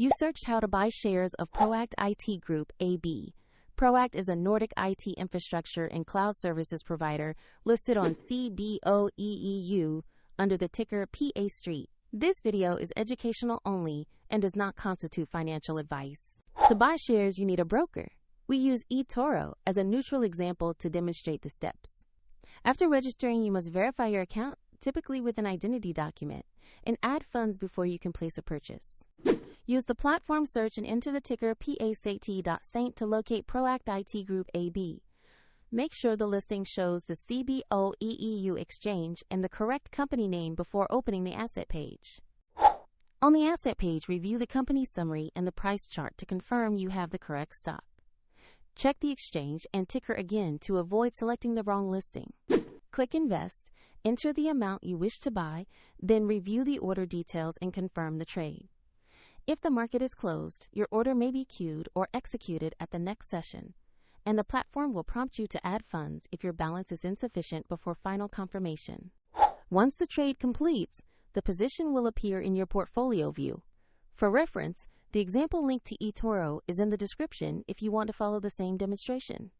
You searched how to buy shares of Proact IT Group AB. Proact is a Nordic IT infrastructure and cloud services provider listed on CBOE EU under the ticker PACT.ST. This video is educational only and does not constitute financial advice. To buy shares, you need a broker. We use eToro as a neutral example to demonstrate the steps. After registering, you must verify your account, typically with an identity document, and add funds before you can place a purchase. Use the platform search and enter the ticker PACT.ST to locate Proact IT Group AB. Make sure the listing shows the CBOE EU exchange and the correct company name before opening the asset page. On the asset page, review the company summary and the price chart to confirm you have the correct stock. Check the exchange and ticker again to avoid selecting the wrong listing. Click Invest, enter the amount you wish to buy, then review the order details and confirm the trade. If the market is closed, your order may be queued or executed at the next session, and the platform will prompt you to add funds if your balance is insufficient before final confirmation. Once the trade completes, the position will appear in your portfolio view. For reference, the example link to eToro is in the description if you want to follow the same demonstration.